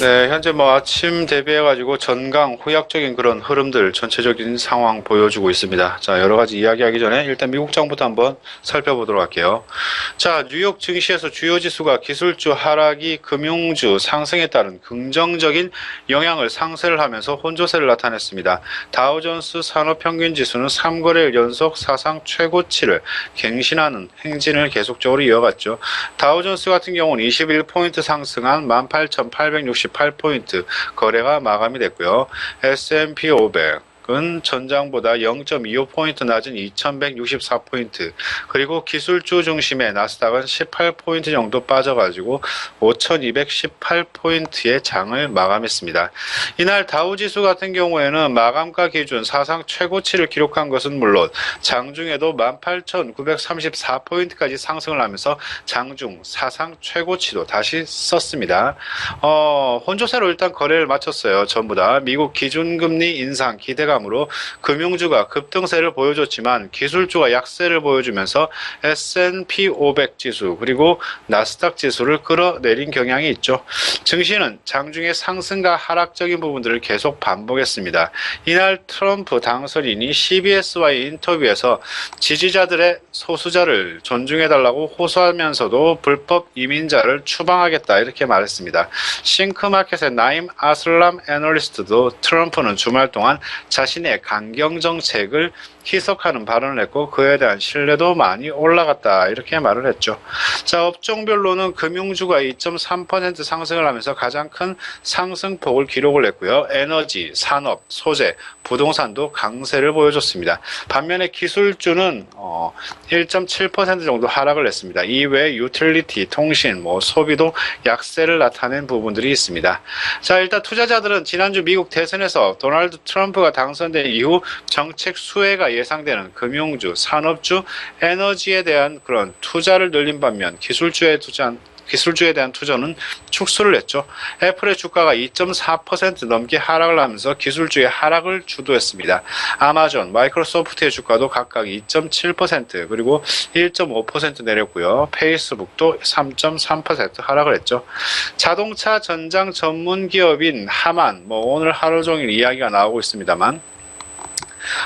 네, 현재 뭐 아침 대비해가지고 전강 후약적인 그런 흐름들 전체적인 상황 보여주고 있습니다. 자, 여러 가지 이야기하기 전에 일단 미국장부터 한번 살펴보도록 할게요. 자, 뉴욕 증시에서 주요 지수가 기술주 하락이 금융주 상승에 따른 긍정적인 영향을 상쇄를 하면서 혼조세를 나타냈습니다. 다우존스 산업평균지수는 3거래일 연속 사상 최고치를 갱신하는 행진을 계속적으로 이어갔죠. 다우존스 같은 경우는 21포인트 상승한 18,868포인트 거래가 마감이 됐고요. S&P 500은 전장보다 0.25포인트 낮은 2164포인트, 그리고 기술주 중심의 나스닥은 18포인트 정도 빠져가지고 5218포인트의 장을 마감했습니다. 이날 다우지수 같은 경우에는 마감가 기준 사상 최고치를 기록한 것은 물론 장중에도 18,934포인트까지 상승을 하면서 장중 사상 최고치도 다시 썼습니다. 혼조세로 일단 거래를 마쳤어요. 전부 다 미국 기준금리 인상 기대감으로 금융주가 급등세를 보여줬지만 기술주가 약세를 보여주면서 S&P 500 지수 그리고 나스닥 지수를 끌어내린 경향이 있죠. 증시는 장중에 상승과 하락적인 부분들을 계속 반복했습니다. 이날 트럼프 당선인이 CBS와의 인터뷰에서 지지자들의 소수자를 존중해달라고 호소하면서도 불법 이민자를 추방하겠다 이렇게 말했습니다. 싱크마켓의 나임 아슬람 애널리스트도 트럼프는 주말 동안 자신의 강경 정책을 희석하는 발언을 했고 그에 대한 신뢰도 많이 올라갔다 이렇게 말을 했죠. 자, 업종별로는 금융주가 2.3% 상승을 하면서 가장 큰 상승폭을 기록을 했고요. 에너지, 산업, 소재, 부동산도 강세를 보여줬습니다. 반면에 기술주는 1.7% 정도 하락을 했습니다. 이외에 유틸리티, 통신, 소비도 약세를 나타낸 부분들이 있습니다. 자, 일단 투자자들은 지난주 미국 대선에서 도널드 트럼프가 당선된 이후 정책 수혜가 예상되는 금융주, 산업주, 에너지에 대한 그런 투자를 늘린 반면 기술주에 대한 투자는 축소를 했죠. 애플의 주가가 2.4% 넘게 하락을 하면서 기술주의 하락을 주도했습니다. 아마존, 마이크로소프트의 주가도 각각 2.7% 그리고 1.5% 내렸고요. 페이스북도 3.3% 하락을 했죠. 자동차 전장 전문 기업인 하만, 오늘 하루 종일 이야기가 나오고 있습니다만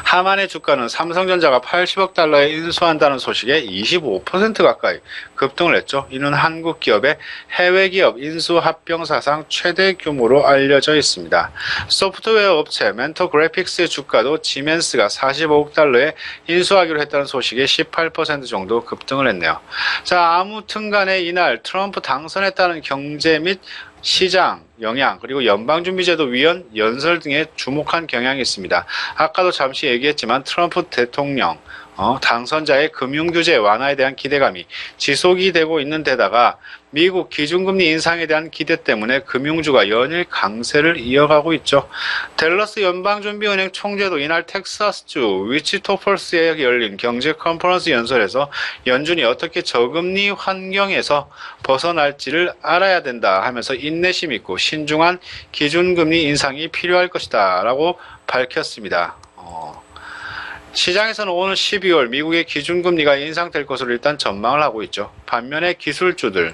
하만의 주가는 삼성전자가 80억 달러에 인수한다는 소식에 25% 가까이 급등을 했죠. 이는 한국 기업의 해외 기업 인수 합병 사상 최대 규모로 알려져 있습니다. 소프트웨어 업체 멘토 그래픽스의 주가도 지멘스가 45억 달러에 인수하기로 했다는 소식에 18% 정도 급등을 했네요. 자, 아무튼 간에 이날 트럼프 당선에 따른 경제 및 시장 영향 그리고 연방준비제도 위원 연설 등에 주목한 경향이 있습니다. 아까도 잠시 얘기했지만 트럼프 대통령 당선자의 금융규제 완화에 대한 기대감이 지속이 되고 있는 데다가 미국 기준금리 인상에 대한 기대 때문에 금융주가 연일 강세를 이어가고 있죠. 댈러스 연방준비은행 총재도 이날 텍사스주 위치토펄스에 열린 경제 컨퍼런스 연설에서 연준이 어떻게 저금리 환경에서 벗어날지를 알아야 된다 하면서 인내심 있고 신중한 기준금리 인상이 필요할 것이다 라고 밝혔습니다. 시장에서는 오늘 12월 미국의 기준금리가 인상될 것으로 일단 전망을 하고 있죠. 반면에 기술주들은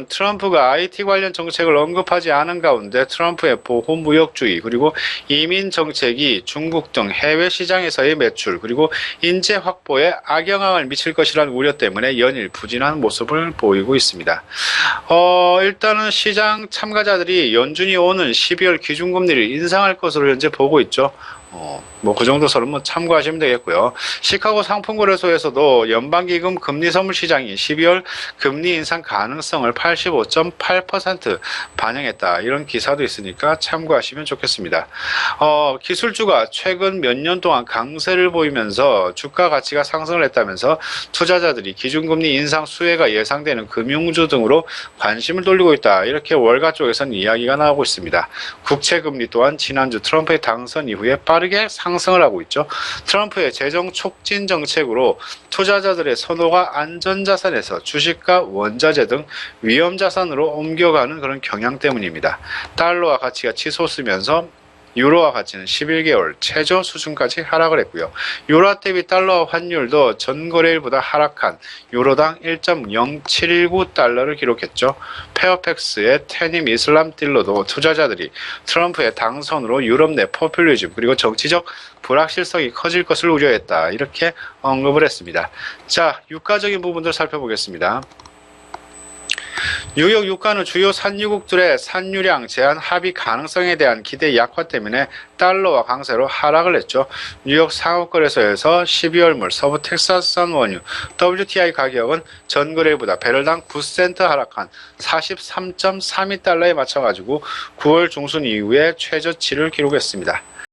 트럼프가 IT 관련 정책을 언급하지 않은 가운데 트럼프의 보호무역주의 그리고 이민 정책이 중국 등 해외 시장에서의 매출 그리고 인재 확보에 악영향을 미칠 것이라는 우려 때문에 연일 부진한 모습을 보이고 있습니다. 일단은 시장 참가자들이 연준이 오는 12월 기준금리를 인상할 것으로 현재 보고 있죠. 그 정도 선은 참고하시면 되겠고요. 시카고 상품거래소에서도 연방기금 금리선물 시장이 12월 금리 인상 가능성을 85.8% 반영했다. 이런 기사도 있으니까 참고하시면 좋겠습니다. 기술주가 최근 몇 년 동안 강세를 보이면서 주가 가치가 상승을 했다면서 투자자들이 기준금리 인상 수혜가 예상되는 금융주 등으로 관심을 돌리고 있다. 이렇게 월가 쪽에서는 이야기가 나오고 있습니다. 국채금리 또한 지난주 트럼프의 당선 이후에 빠르게 상승을 하고 있죠. 트럼프의 재정 촉진 정책으로 투자자들의 선호가 안전자산에서 주식과 원자재 등 위험자산으로 옮겨가는 그런 경향 때문입니다. 달러와 가치가 치솟으면서 유로화 가치는 11개월 최저 수준까지 하락을 했고요. 유로 대비 달러 환율도 전 거래일보다 하락한 유로당 1.0719 달러를 기록했죠. 페어팩스의 테님 이슬람 딜러도 투자자들이 트럼프의 당선으로 유럽 내 포퓰리즘 그리고 정치적 불확실성이 커질 것을 우려했다. 이렇게 언급을 했습니다. 자, 유가적인 부분들 살펴보겠습니다. 뉴욕 유가는 주요 산유국들의 산유량 제한 합의 가능성에 대한 기대 약화 때문에 달러와 강세로 하락을 했죠. 뉴욕 상업거래소에서 12월물 서부 텍사스산 원유 WTI 가격은 전거래일보다 배럴당 9센트 하락한 43.32달러에 맞춰가지고 9월 중순 이후에 최저치를 기록했습니다.